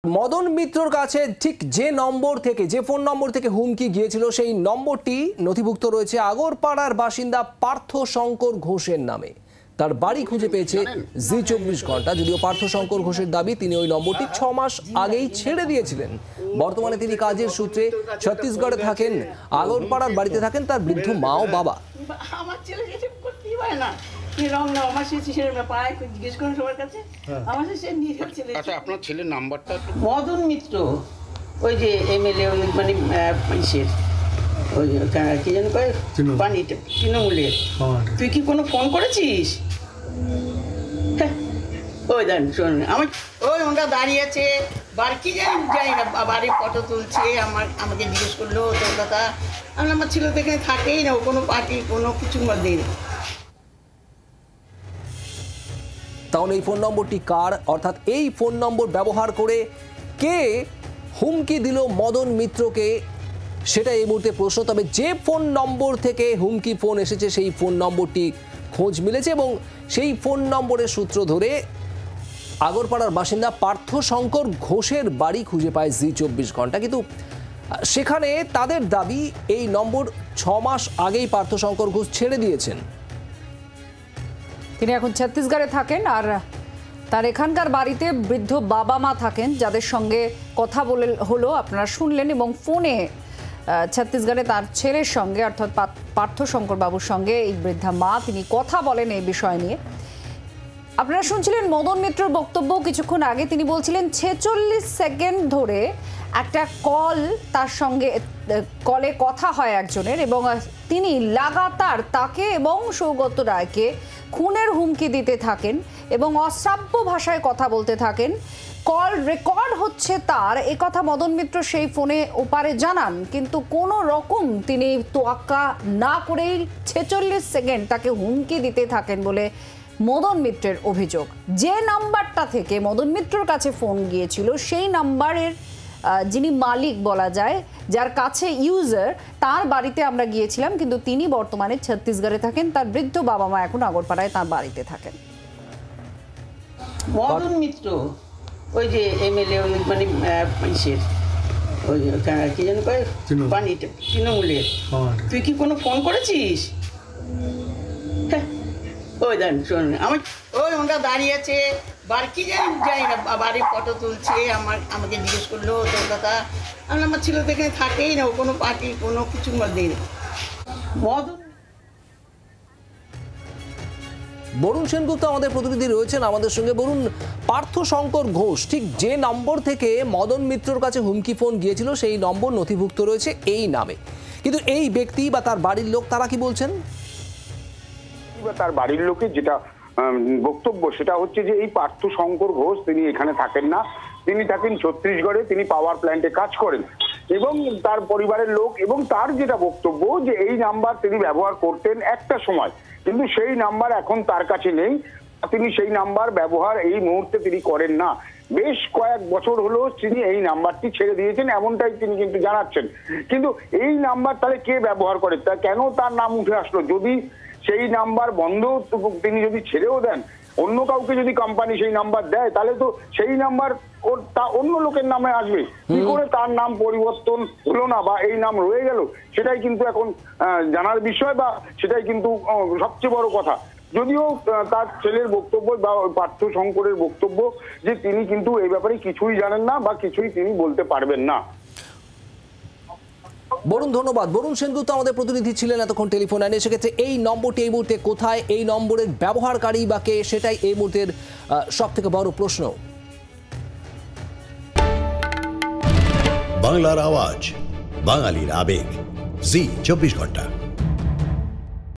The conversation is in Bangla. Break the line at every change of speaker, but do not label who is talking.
মদন মিত্রর কাছে ঠিক যে নম্বর থেকে যে ফোন নম্বর থেকে হুমকি গিয়েছিল সেই নম্বরটি নথিভুক্ত রয়েছে আগরপাড়ার বাসিন্দা পার্থ শঙ্কর ঘোষের নামে। তার বাড়ি খুঁজে পেয়েছে জি 24 ঘন্টা। যদিও পার্থ শঙ্কর ঘোষের দাবি তিনি ওই নম্বরটি 6 মাস আগেই ছেড়ে দিয়েছিলেন। বর্তমানে তিনি কাজের সূত্রে ছত্তিশগড়ে থাকেন। আগরপাড়ার বাড়িতে থাকেন তার বৃদ্ধ মা ও বাবা।
আমার ছেলে কিছু করতেই পারে না। আমার জিজ্ঞেস করেন সবার কাছে আমার ছেলে।
আচ্ছা, আপনার ছেলের নাম্বারটা?
মদন মিত্র, ওই যে এমএলএ, মানে ইসের ওই কি যেন কয় পানিটা তৃণমূলের। তুই কি কোনো ফোন করেছিস? ওই দেন শোন, আমার ওই ওটা দাঁড়িয়ে আছে বার কি জানি না, বাড়ির ফটো তুলছে। আমাকে জিজ্ঞেস করলো তোর কথা। আমার ছেলে তো এখানে থাকেই না, ও কোনো পার্টি কোনো কিছুর মধ্যে।
তাহলে এই ফোন নম্বরটি কার, অর্থাৎ এই ফোন নম্বর ব্যবহার করে কে হুমকি দিল মদন মিত্রকে, সেটা এই মুহূর্তে প্রশ্ন। তবে যে ফোন নম্বর থেকে হুমকি ফোন এসেছে সেই ফোন নম্বরটি খোঁজ মিলেছে এবং সেই ফোন নম্বরের সূত্র ধরে আগরপাড়ার বাসিন্দা পার্থ শঙ্কর ঘোষের বাড়ি খুঁজে পায় জি 24 ঘন্টা। কিন্তু সেখানে তাদের দাবি এই নম্বর 6 মাস আগেই পার্থ শঙ্কর ঘোষ ছেড়ে দিয়েছেন।
তিনি এখন ছত্তিশগড়ে থাকেন আর তার এখানকার বাড়িতে বৃদ্ধ বাবা মা থাকেন, যাদের সঙ্গে কথা হলো আপনারা শুনলেন। এবং ফোনে ছত্তিশগড়ে তার ছেলের সঙ্গে অর্থাৎ পার্থ শঙ্কর বাবুর সঙ্গে এই বৃদ্ধা মা তিনি কথা বলেন এই বিষয় নিয়ে। আপনারা শুনছিলেন মদন মিত্রর বক্তব্য কিছুক্ষণ আগে। তিনি বলছিলেন 46 সেকেন্ড ধরে একটা কল, তার সঙ্গে কলে কথা হয় একজনের, এবং তিনি লাগাতার তাকে এবং সৌগত রায়কে খুনের হুমকি দিতে থাকেন এবং অশ্রাব্য ভাষায় কথা বলতে থাকেন। কল রেকর্ড হচ্ছে তার, এ কথা মদন মিত্র সেই ফোনে ওপারে জানান, কিন্তু কোনো রকম তিনি তোয়াক্কা না করেই 46 সেকেন্ড তাকে হুমকি দিতে থাকেন বলে মদন মিত্রের অভিযোগ। যে নাম্বারটা থেকে মদন মিত্রর কাছে ফোন গিয়েছিল সেই নাম্বারের যিনি মালিক বলা যায়, যার কাছে ইউজার, তার বাড়িতে আমরা গিয়েছিলাম, কিন্তু তিনি বর্তমানে ছত্তিশগড়ে থাকেন। তার বৃদ্ধ বাবা মা এখন আগরপাড়ায় তার বাড়িতে থাকেন।
মদন মিত্র, ওই যে এমএলএ, মানে ইসের ওই কি যেন কয় পানিটা তৃণমূলের। তুই কি কোনো ফোন করেছিস? ওই দেন শোন, আমার ওই ওটা দাঁড়িয়ে আছে বার কি জানি না, বাড়ির ফটো তুলছে। আমাকে জিজ্ঞেস করলো তোর কথা। আমার ছেলে তো এখানে থাকেই না, ও কোনো পার্টি কোনো কিছুর মধ্যে। মদন
বরুণ সেনগুপ্ত আমাদের প্রতিনিধি রয়েছেন আমাদের সঙ্গে। বরুণ, পার্থ শঙ্কর ঘোষ ঠিক যে নম্বর থেকে মদন মিত্রর কাছে হুমকি ফোন গিয়েছিল সেই নম্বর নথিভুক্ত রয়েছে এই নামে, কিন্তু এই ব্যক্তি বা তার বাড়ির লোক তারা কি বলছেন?
তার বাড়ির লোকের যেটা বক্তব্য সেটা হচ্ছে যে এই পার্থ শঙ্কর ঘোষ তিনি এখানে থাকেন না, তিনি থাকেন ছত্তিশগড়ে। তিনি পাওয়ার প্ল্যান্টে কাজ করেন এবং তার পরিবারের লোক, এবং তার যেটা বক্তব্য যে এই নাম্বার তিনি ব্যবহার করতেন একটা সময়, কিন্তু সেই নাম্বার এখন তার কাছে নেই। তিনি সেই নাম্বার ব্যবহার এই মুহূর্তে তিনি করেন না। বেশ কয়েক বছর হলো তিনি এই নাম্বারটি ছেড়ে দিয়েছেন, এমনটাই তিনি কিন্তু জানাচ্ছেন। কিন্তু এই নাম্বার তাহলে কে ব্যবহার করে, তা কেন তার নাম উঠে আসলো? যদি সেই নাম্বার বন্ধ, তিনি যদি ছেড়েও দেন, অন্য কাউকে যদি কোম্পানি সেই নাম্বার দেয়, তাহলে তো সেই নাম্বার অন্য লোকের নামে আসবে। কি করে তার নাম পরিবর্তন হলো না বা এই নাম রয়ে গেল, সেটাই কিন্তু এখন জানার বিষয়, বা সেটাই কিন্তু সবচেয়ে বড় কথা। যদিও তার ছেলের বক্তব্য বা পার্থ শঙ্করের বক্তব্য যে তিনি কিন্তু এই ব্যাপারে কিছুই জানেন না বা কিছুই তিনি বলতে পারবেন না।
বরুণ, ধন্যবাদ। বরুণ সেনগুপ্ত আমাদের প্রতিনিধি ছিলেন এতক্ষণ টেলিফোন লাইনে। সেক্ষেত্রে এই নম্বরটি এই মুহূর্তে কোথায়, এই নম্বরের ব্যবহারকারী বা কে, সেটাই এই মুহূর্তের সব থেকে বড় প্রশ্ন।
বাংলার আওয়াজ, বাঙালির আবেগ, জি 24 ঘন্টা।